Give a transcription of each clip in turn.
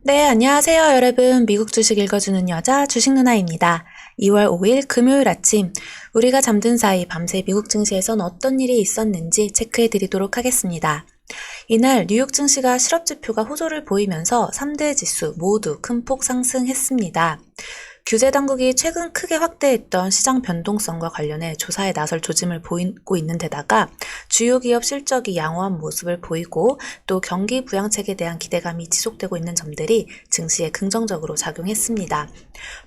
네, 안녕하세요, 여러분. 미국 주식 읽어주는 여자 주식 누나입니다. 2월 5일 금요일 아침, 우리가 잠든 사이 밤새 미국 증시에선 어떤 일이 있었는지 체크해 드리도록 하겠습니다. 이날 뉴욕 증시가 실업지표가 호조를 보이면서 3대 지수 모두 큰 폭 상승했습니다. 규제 당국이 최근 크게 확대했던 시장 변동성과 관련해 조사에 나설 조짐을 보이고 있는 데다가 주요 기업 실적이 양호한 모습을 보이고 또 경기 부양책에 대한 기대감이 지속되고 있는 점들이 증시에 긍정적으로 작용했습니다.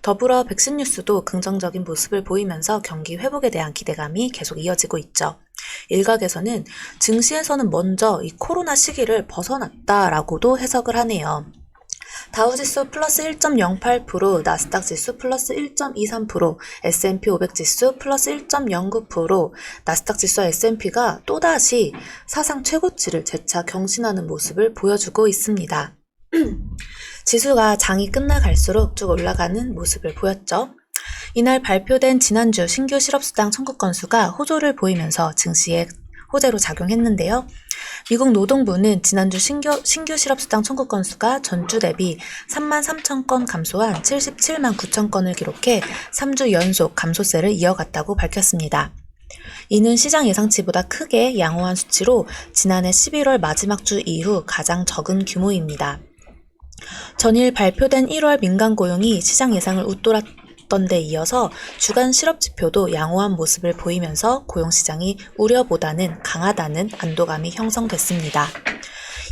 더불어 백신 뉴스도 긍정적인 모습을 보이면서 경기 회복에 대한 기대감이 계속 이어지고 있죠. 일각에서는 증시에서는 먼저 이 코로나 시기를 벗어났다라고도 해석을 하네요. 다우지수 플러스 1.08%, 나스닥 지수 플러스 1.23%, S&P 500 지수 플러스 1.09%, 나스닥 지수와 S&P가 또다시 사상 최고치를 재차 경신하는 모습을 보여주고 있습니다. 지수가 장이 끝나갈수록 쭉 올라가는 모습을 보였죠. 이날 발표된 지난주 신규 실업수당 청구 건수가 호조를 보이면서 증시에 호재로 작용했는데요. 미국 노동부는 지난주 신규 실업수당 청구 건수가 전주 대비 3만 3천 건 감소한 77만 9천 건을 기록해 3주 연속 감소세를 이어갔다고 밝혔습니다. 이는 시장 예상치보다 크게 양호한 수치로 지난해 11월 마지막 주 이후 가장 적은 규모입니다. 전일 발표된 1월 민간 고용이 시장 예상을 웃돌았던 데 이어서 주간 실업지표도 양호한 모습을 보이면서 고용시장이 우려보다는 강하다는 안도감이 형성됐습니다.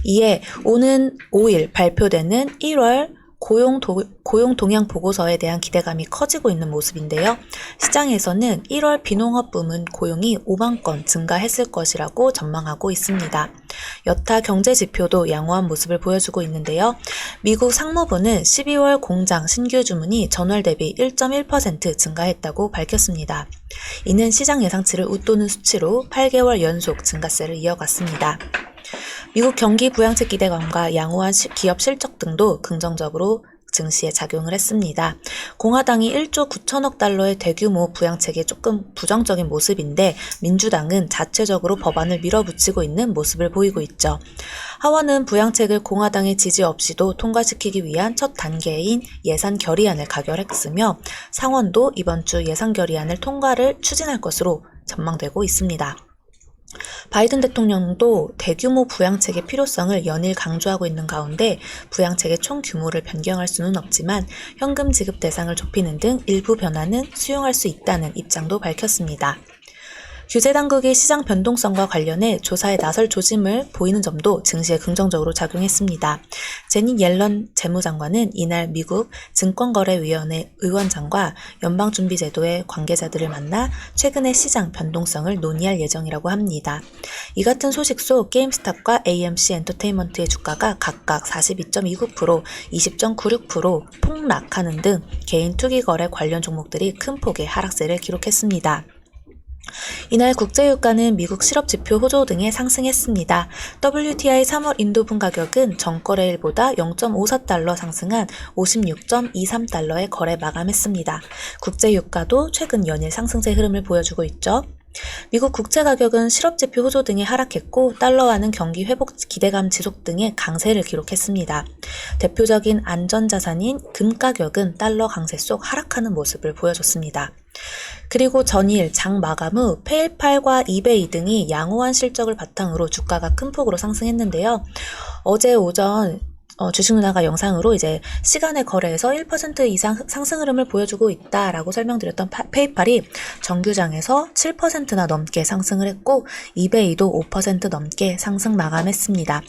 이에 오는 5일 발표되는 1월 고용 동향 보고서에 대한 기대감이 커지고 있는 모습인데요. 시장에서는 1월 비농업 부문 고용이 5만 건 증가했을 것이라고 전망하고 있습니다. 여타 경제 지표도 양호한 모습을 보여주고 있는데요. 미국 상무부는 12월 공장 신규 주문이 전월 대비 1.1% 증가했다고 밝혔습니다. 이는 시장 예상치를 웃도는 수치로 8개월 연속 증가세를 이어갔습니다. 미국 경기 부양책 기대감과 양호한 기업 실적 등도 긍정적으로 증시에 작용을 했습니다. 공화당이 1조 9천억 달러의 대규모 부양책에 조금 부정적인 모습인데 민주당은 자체적으로 법안을 밀어붙이고 있는 모습을 보이고 있죠. 하원은 부양책을 공화당의 지지 없이도 통과시키기 위한 첫 단계인 예산 결의안을 가결했으며 상원도 이번 주 예산 결의안을 통과를 추진할 것으로 전망되고 있습니다. 바이든 대통령도 대규모 부양책의 필요성을 연일 강조하고 있는 가운데 부양책의 총 규모를 변경할 수는 없지만 현금 지급 대상을 좁히는 등 일부 변화는 수용할 수 있다는 입장도 밝혔습니다. 규제 당국이 시장 변동성과 관련해 조사에 나설 조짐을 보이는 점도 증시에 긍정적으로 작용했습니다. 제닛 옐런 재무장관은 이날 미국 증권거래위원회 의원장과 연방준비제도의 관계자들을 만나 최근의 시장 변동성을 논의할 예정이라고 합니다. 이 같은 소식 속 게임스탑과 AMC 엔터테인먼트의 주가가 각각 42.29%, 20.96% 폭락하는 등 개인 투기 거래 관련 종목들이 큰 폭의 하락세를 기록했습니다. 이날 국제유가는 미국 실업지표 호조 등에 상승했습니다. WTI 3월 인도분 가격은 전거래일보다 0.54달러 상승한 56.23달러에 거래 마감했습니다. 국제유가도 최근 연일 상승세 흐름을 보여주고 있죠. 미국 국채 가격은 실업지표 호조 등에 하락했고 달러화는 경기 회복 기대감 지속 등의 강세를 기록했습니다. 대표적인 안전자산인 금 가격은 달러 강세 속 하락하는 모습을 보여줬습니다. 그리고 전일 장 마감 후 페이팔과 이베이 등이 양호한 실적을 바탕으로 주가가 큰 폭으로 상승했는데요. 어제 오전 주식 누나가 영상으로 이제 시간의 거래에서 1% 이상 상승 흐름을 보여주고 있다라고 설명드렸던 페이팔이 정규장에서 7%나 넘게 상승을 했고 이베이도 5% 넘게 상승 마감했습니다.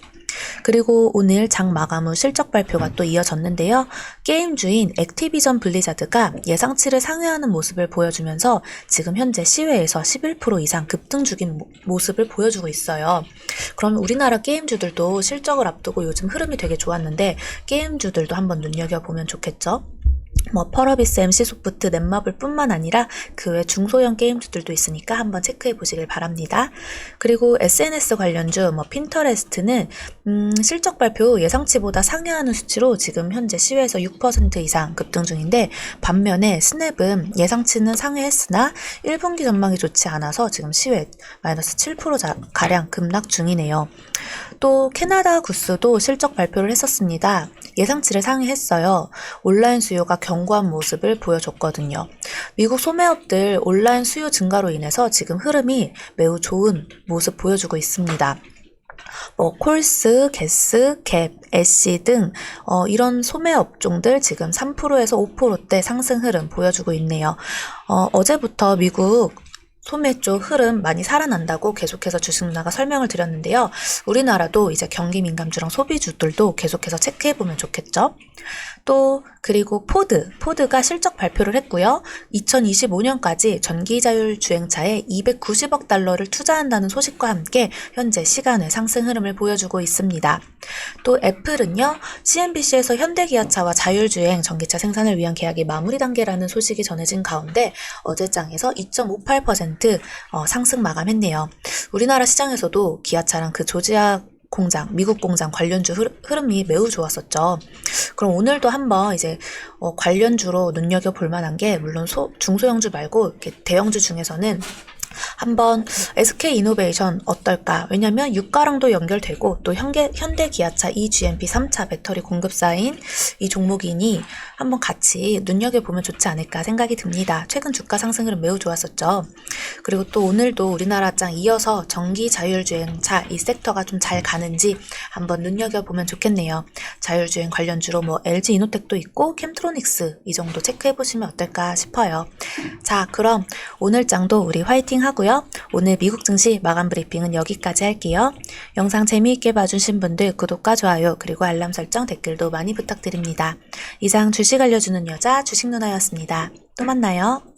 그리고 오늘 장 마감 후 실적 발표가 또 이어졌는데요. 게임주인 액티비전 블리자드가 예상치를 상회하는 모습을 보여주면서 지금 현재 시외에서 11% 이상 급등 중인 모습을 보여주고 있어요. 그럼 우리나라 게임주들도 실적을 앞두고 요즘 흐름이 되게 좋았는데 게임주들도 한번 눈여겨보면 좋겠죠? 펄어비스, MC소프트, 넷마블 뿐만 아니라 그 외 중소형 게임주들도 있으니까 한번 체크해 보시길 바랍니다. 그리고 SNS 관련주 핀터레스트는 실적 발표 예상치보다 상회하는 수치로 지금 현재 시외에서 6% 이상 급등 중인데 반면에 스냅은 예상치는 상회했으나 1분기 전망이 좋지 않아서 지금 시외 마이너스 7%가량 급락 중이네요. 또 캐나다 구스도 실적 발표를 했었습니다. 예상치를 상회했어요. 온라인 수요가 견고한 모습을 보여줬거든요. 미국 소매업들 온라인 수요 증가로 인해서 지금 흐름이 매우 좋은 모습 보여주고 있습니다. 콜스, 게스, 갭, 애쉬 등 이런 소매 업종들 지금 3%에서 5%대 상승 흐름 보여주고 있네요. 어제부터 미국 소매 쪽 흐름 많이 살아난다고 계속해서 주식 누나가 설명을 드렸는데요. 우리나라도 이제 경기 민감주랑 소비주들도 계속해서 체크해보면 좋겠죠. 또 그리고 포드가 실적 발표를 했고요. 2025년까지 전기자율 주행차에 290억 달러를 투자한다는 소식과 함께 현재 시간의 상승 흐름을 보여주고 있습니다. 또 애플은요. CNBC에서 현대기아차와 자율주행 전기차 생산을 위한 계약이 마무리 단계라는 소식이 전해진 가운데 어제장에서 2.58% 상승 마감했네요. 우리나라 시장에서도 기아차랑 그 조지아 공장, 미국 공장 관련주 흐름이 매우 좋았었죠. 그럼 오늘도 한번 이제 관련주로 눈여겨볼 만한 게 물론 중소형주 말고 이렇게 대형주 중에서는 한번 SK이노베이션 어떨까? 왜냐면 유가랑도 연결되고 또 현대기아차 eGMP 3차 배터리 공급사인 이 종목이니 한번 같이 눈여겨보면 좋지 않을까 생각이 듭니다. 최근 주가 상승률은 매우 좋았었죠. 그리고 또 오늘도 우리나라장 이어서 전기 자율주행차 이 섹터가 좀 잘 가는지 한번 눈여겨보면 좋겠네요. 자율주행 관련주로 LG 이노텍도 있고 캠트로닉스 이 정도 체크해보시면 어떨까 싶어요. 자, 그럼 오늘 장도 우리 화이팅 하고요. 오늘 미국 증시 마감 브리핑은 여기까지 할게요. 영상 재미있게 봐주신 분들 구독과 좋아요 그리고 알람 설정 댓글도 많이 부탁드립니다. 이상 주식 알려주는 여자 주식 누나였습니다. 또 만나요.